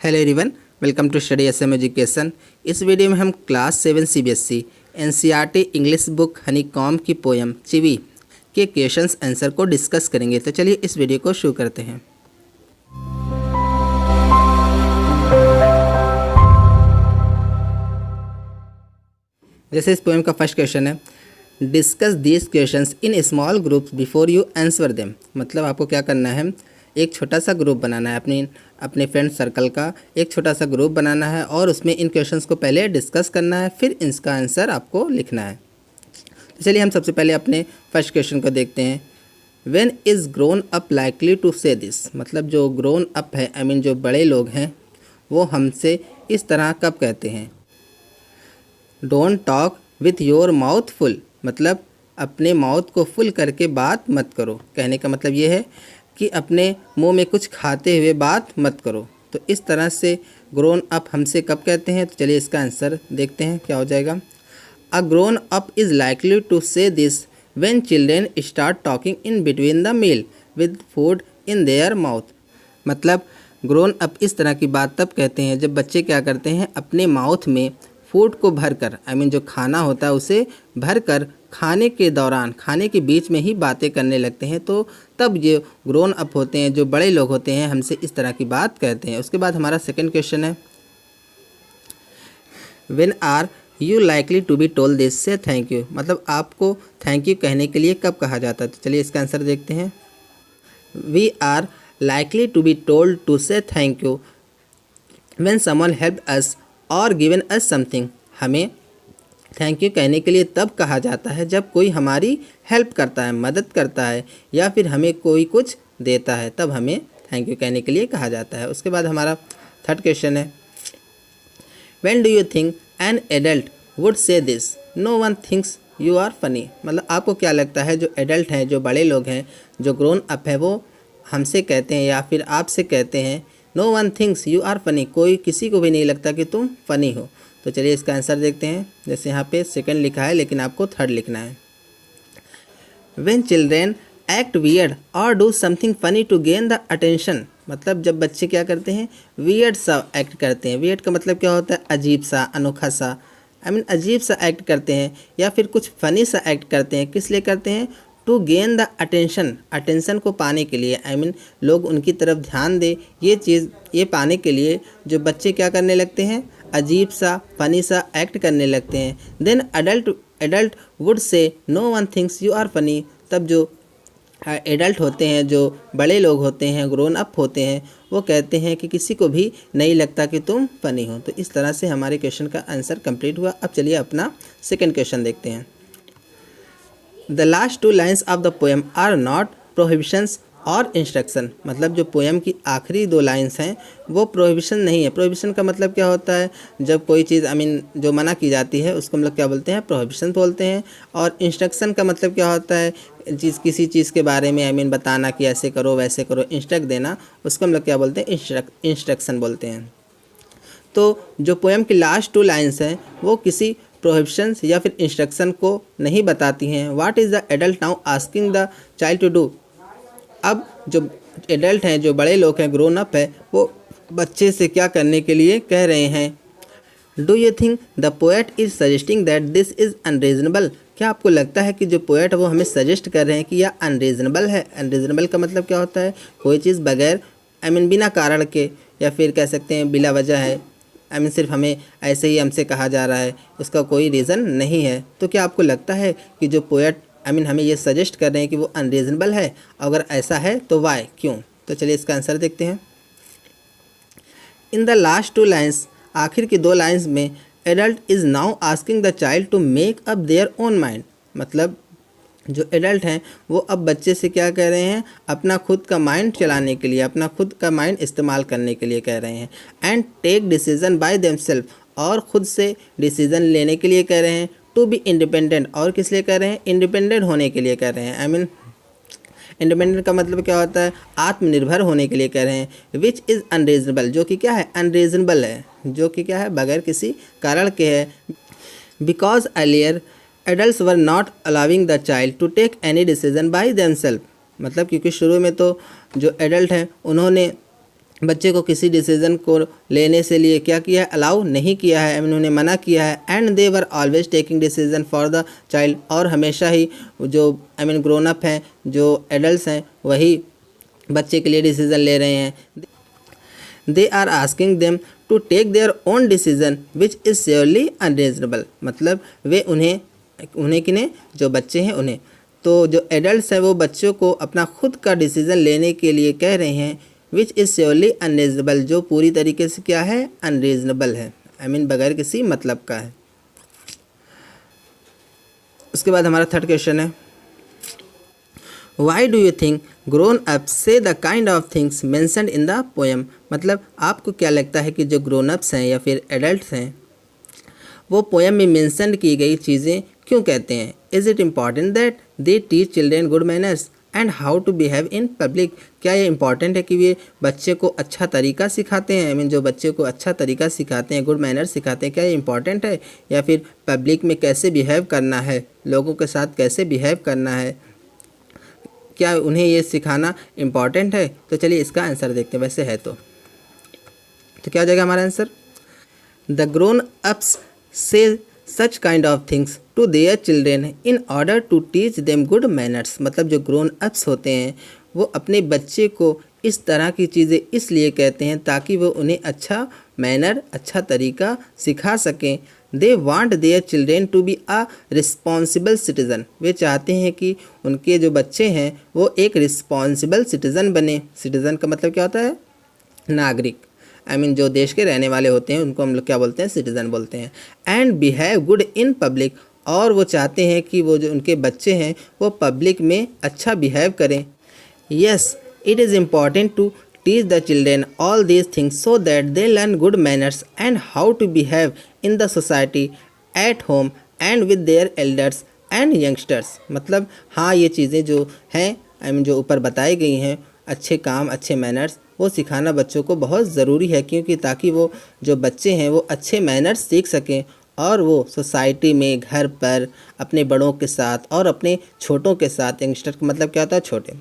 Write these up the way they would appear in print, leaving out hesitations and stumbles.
Hello everyone, welcome to study SM education. इस video में हम class 7 CBSE NCERT English book Honeycomb की poem Chivvy के questions answer को डिस्कस करेंगे। तो चलिए इस वीडियो को शुरू करते हैं। जैसे इस पोएम का फर्स्ट क्वेश्चन है, discuss these questions in small groups before you answer them. मतलब आपको क्या करना है, एक छोटा सा ग्रुप बनाना है, अपने फ्रेंड सर्कल का एक छोटा सा ग्रुप बनाना है और उसमें इन क्वेश्चंस को पहले डिस्कस करना है, फिर इसका आंसर आपको लिखना है। तो चलिए हम सबसे पहले अपने फर्स्ट क्वेश्चन को देखते हैं। When is grown up likely to say this. मतलब जो ग्रोन अप है जो बड़े लोग हैं वो हमसे इस तरह कब कहते हैं। Don't talk with your mouth full. मतलब अपने माउथ को फुल करके बात मत करो। कहने का मतलब ये है कि अपने मुंह में कुछ खाते हुए बात मत करो। तो इस तरह से ग्रोन अप हमसे कब कहते हैं। तो चलिए इसका आंसर देखते हैं क्या हो जाएगा। A grown up is likely to say this when children start talking in between the meal with food in their mouth. मतलब ग्रोन अप इस तरह की बात तब कहते हैं जब बच्चे क्या करते हैं, अपने माउथ में फूड को भरकर जो खाना होता है उसे भरकर खाने के दौरान, खाने के बीच में ही बातें करने लगते हैं। तो तब ये ग्रोन अप होते हैं, जो बड़े लोग होते हैं हमसे इस तरह की बात कहते हैं। उसके बाद हमारा सेकंड क्वेश्चन है, when are you likely to be told this say thank you. मतलब आपको थैंक यू कहने के लिए कब कहा जाता है। तो चलिए इसका आंसर देखते हैं। We are likely to be told to say thank you when someone help us or given us something. हमें थैंक यू कहने के लिए तब कहा जाता है जब कोई हमारी हेल्प करता है, मदद करता है, या फिर हमें कोई कुछ देता है, तब हमें थैंक यू कहने के लिए कहा जाता है। उसके बाद हमारा थर्ड क्वेश्चन है, when do you think an adult would say this no one thinks you are funny. मतलब आपको क्या लगता है जो एडल्ट हैं, जो बड़े लोग हैं, जो ग्रोन अप है, वो हमसे कहते हैं या फिर आपसे कहते हैं no one thinks you are funny. कोई किसी को भी नहीं लगता कि तुम फ़नी हो। तो चलिए इसका आंसर देखते हैं। जैसे यहाँ पे सेकंड लिखा है लेकिन आपको थर्ड लिखना है। व्हेन चिल्ड्रेन एक्ट वियर्ड और do something funny to gain the attention. मतलब जब बच्चे क्या करते हैं, वियर्ड सा एक्ट करते हैं। वियर्ड का मतलब क्या होता है, अजीब सा, अनोखा सा, अजीब सा एक्ट करते हैं या फिर कुछ फ़नी सा एक्ट करते हैं। किस लिए करते हैं, to gain the attention, attention को पाने के लिए, लोग उनकी तरफ ध्यान दे, ये पाने के लिए जो बच्चे क्या करने लगते हैं, अजीब सा, फनी सा एक्ट करने लगते हैं। Then adult would say no one thinks you are funny. तब जो एडल्ट होते हैं, जो बड़े लोग होते हैं, ग्रोन अप होते हैं, वो कहते हैं कि किसी को भी नहीं लगता कि तुम फनी हो। तो इस तरह से हमारे क्वेश्चन का आंसर कंप्लीट हुआ। अब चलिए अपना सेकंड क्वेश्चन देखते हैं। The last two lines of the poem are not prohibitions or instruction. मतलब जो पोएम की आखिरी दो लाइन्स हैं वो प्रोहिबिशन नहीं है। प्रोहिबिशन का मतलब क्या होता है, जब कोई चीज़ जो मना की जाती है उसको मतलब क्या बोलते हैं, प्रोहिबिशन बोलते हैं। और इंस्ट्रक्शन का मतलब क्या होता है, किसी चीज़ के बारे में बताना कि ऐसे करो वैसे करो, इंस्ट्रक्ट देना, उसको मतलब क्या बोलते हैं, इंस्ट्रक्शन बोलते हैं। तो जो पोएम की लास्ट टू लाइन्स हैं वो किसी प्रोहिबिशंस या फिर इंस्ट्रक्शन को नहीं बताती हैं। What is the adult now asking the child to do. अब जो एडल्ट हैं, जो बड़े लोग हैं, ग्रोन अप है, वो बच्चे से क्या करने के लिए कह रहे हैं। Do you think the poet is suggesting that this is unreasonable. क्या आपको लगता है कि जो पोएट है वो हमें सजेस्ट कर रहे हैं कि यह अनरीजनेबल है। अनरीजनेबल का मतलब क्या होता है, कोई चीज़ बगैर बिना कारण के, या फिर कह सकते हैं बिला वजह है, सिर्फ हमें ऐसे ही हमसे कहा जा रहा है, उसका कोई रीज़न नहीं है। तो क्या आपको लगता है कि जो पोएट हमें ये सजेस्ट कर रहे हैं कि वो अनरीजनेबल है। अगर ऐसा है तो वाई, क्यों। तो चलिए इसका आंसर देखते हैं। In the last two lines, आखिर की दो लाइन्स में, adult is now asking the child to make up their own mind. मतलब जो एडल्ट हैं वो अब बच्चे से क्या कह रहे हैं, अपना खुद का माइंड चलाने के लिए, अपना खुद का माइंड इस्तेमाल करने के लिए कह रहे हैं। And take decision by themself, और ख़ुद से डिसीज़न लेने के लिए कह रहे हैं। टू बी इंडिपेंडेंट, और किस लिए कह रहे हैं, इंडिपेंडेंट होने के लिए कह रहे हैं। इंडिपेंडेंट का मतलब क्या होता है, आत्मनिर्भर होने के लिए कह रहे हैं। विच इज़ अनरीजनेबल, जो कि क्या है, अनरीजनेबल है, जो कि क्या है, बगैर किसी कारण के है। Because earlier adults were not allowing the child to take any decision by themself. मतलब क्योंकि शुरू में तो जो एडल्ट हैं उन्होंने बच्चे को किसी डिसीज़न को लेने से लिए क्या किया है, अलाउ नहीं किया है, उन्होंने मना किया है। And they were always taking decision for the child, और हमेशा ही जो ग्रोन अप हैं, जो एडल्ट हैं, वही बच्चे के लिए डिसीज़न ले रहे हैं। They are asking them to take their own decision which is surely unreasonable, मतलब वे उन्हें किन्हें, जो बच्चे हैं उन्हें, तो जो एडल्ट्स हैं वो बच्चों को अपना खुद का डिसीज़न लेने के लिए कह रहे हैं। विच इज़ श्योरली अनरीजनेबल, जो पूरी तरीके से क्या है, अनरीजनेबल है, बगैर किसी मतलब का है। उसके बाद हमारा थर्ड क्वेश्चन है, why do you think grown ups say the kind of things mentioned in the poem, मतलब आपको क्या लगता है कि जो ग्रोन अप्स हैं या फिर एडल्ट्स हैं वो पोएम में मेंशन की गई चीज़ें क्यों कहते हैं। Is it important that they teach children good manners and how to behave in public, क्या ये इंपॉर्टेंट है कि वे बच्चे को अच्छा तरीका सिखाते हैं, जो बच्चे को अच्छा तरीका सिखाते हैं, गुड मैनर्स सिखाते हैं, क्या ये इंपॉर्टेंट है, या फिर पब्लिक में कैसे बिहेव करना है, लोगों के साथ कैसे बिहेव करना है, क्या उन्हें ये सिखाना इम्पॉर्टेंट है। तो चलिए इसका आंसर देखते हैं, वैसे है तो क्या हो जाएगा हमारा answer, the grown ups say such kind of things to their children in order to teach them good manners, मतलब जो ग्रोन अप्स होते हैं वो अपने बच्चे को इस तरह की चीज़ें इसलिए कहते हैं ताकि वो उन्हें अच्छा मैनर, अच्छा तरीका सिखा सकें। They want their children to be a responsible citizen, वे चाहते हैं कि उनके जो बच्चे हैं वो एक रिस्पॉन्सिबल सिटीज़न बने। सिटीज़न का मतलब क्या होता है, नागरिक, जो देश के रहने वाले होते हैं उनको हम लोग क्या बोलते हैं, सिटीज़न बोलते हैं। And behave good in public, और वो चाहते हैं कि वो जो उनके बच्चे हैं वो पब्लिक में अच्छा बिहेव करें। Yes, it is important to teach the children all these things so that they learn good manners and how to behave in the society, at home and with their elders and youngsters, मतलब हाँ ये चीज़ें जो हैं जो ऊपर बताई गई हैं, अच्छे काम, अच्छे मैनर्स, वो सिखाना बच्चों को बहुत ज़रूरी है, क्योंकि ताकि वो जो बच्चे हैं वो अच्छे मैनर्स सीख सकें और वो सोसाइटी में, घर पर, अपने बड़ों के साथ और अपने छोटों के साथ, यंगस्टर का मतलब क्या होता है, छोटे,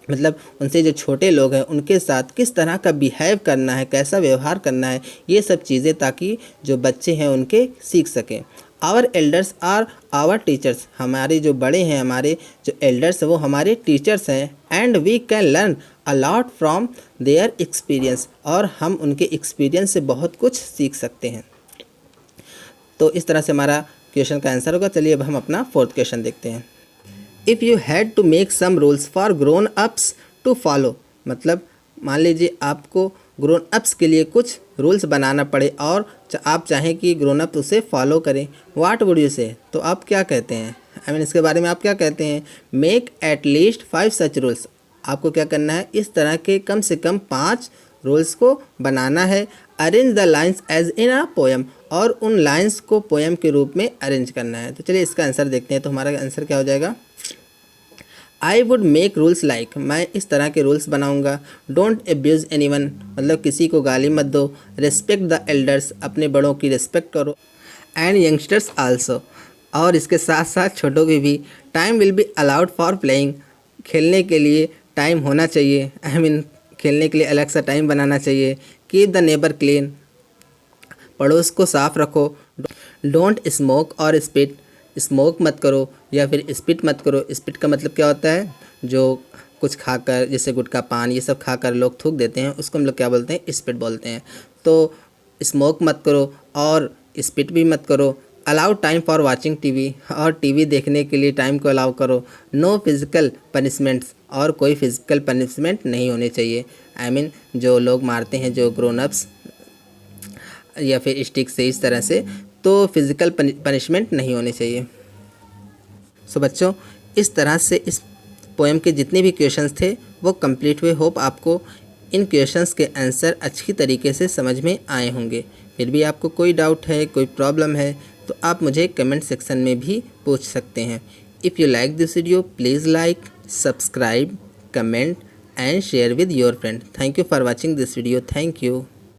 मतलब उनसे जो छोटे लोग हैं उनके साथ किस तरह का बिहेव करना है, कैसा व्यवहार करना है, ये सब चीज़ें ताकि जो बच्चे हैं उनके सीख सकें। Our elders are our teachers, हमारे जो बड़े हैं, हमारे जो एल्डर्स हैं वो हमारे टीचर्स हैं। And we can learn a lot from their experience, और हम उनके एक्सपीरियंस से बहुत कुछ सीख सकते हैं। तो इस तरह से हमारा क्वेश्चन का आंसर होगा। चलिए अब हम अपना फोर्थ क्वेश्चन देखते हैं। If you had to make some rules for grown ups to follow, मतलब मान लीजिए आपको ग्रोन अप्स के लिए कुछ रूल्स बनाना पड़े और आप चाहें कि ग्रोन अप उसे फॉलो करें, व्हाट वुड यू से, तो आप क्या कहते हैं, इसके बारे में आप क्या कहते हैं। Make at least 5 such rules, आपको क्या करना है, इस तरह के कम से कम 5 रूल्स को बनाना है। Arrange the lines as in a poem, और उन लाइन्स को पोएम के रूप में अरेंज करना है। तो चलिए इसका आंसर देखते हैं। तो हमारा आंसर क्या हो जाएगा, I would make rules like, मैं इस तरह के रूल्स बनाऊंगा। डोंट एब्यूज़ एनीवन, मतलब किसी को गाली मत दो। रिस्पेक्ट द एल्डर्स, अपने बड़ों की रिस्पेक्ट करो। एंड यंगस्टर्स आल्सो, और इसके साथ साथ छोटों की भी। Time will be allowed for playing, खेलने के लिए टाइम होना चाहिए, खेलने के लिए अलग सा टाइम बनाना चाहिए। कीप द नेबर क्लीन, पड़ोस को साफ रखो। डोंट स्मोक और स्पिट, स्मोक मत करो या फिर स्पिट मत करो। स्पिट का मतलब क्या होता है, जो कुछ खाकर, जैसे गुटखा, पान, ये सब खाकर लोग थूक देते हैं, उसको हम लोग क्या बोलते हैं, स्पिट बोलते हैं। तो स्मोक मत करो और स्पिट भी मत करो। Allow time for watching TV, और टीवी देखने के लिए टाइम को अलाउ करो। नो फिज़िकल पनिशमेंट्स, और कोई फिज़िकल पनिशमेंट नहीं होने चाहिए। जो लोग मारते हैं, जो ग्रोन अप्स या फिर स्टिक से, इस तरह से, तो फिज़िकल पनिशमेंट नहीं होने चाहिए। सो बच्चों, इस तरह से इस पोएम के जितने भी क्वेश्चंस थे वो कंप्लीट हुए। होप आपको इन क्वेश्चंस के आंसर अच्छी तरीके से समझ में आए होंगे। फिर भी आपको कोई डाउट है, कोई प्रॉब्लम है, तो आप मुझे कमेंट सेक्शन में भी पूछ सकते हैं। If you like this video, please like, subscribe, comment and share with your friend. Thank you for watching this video. Thank you.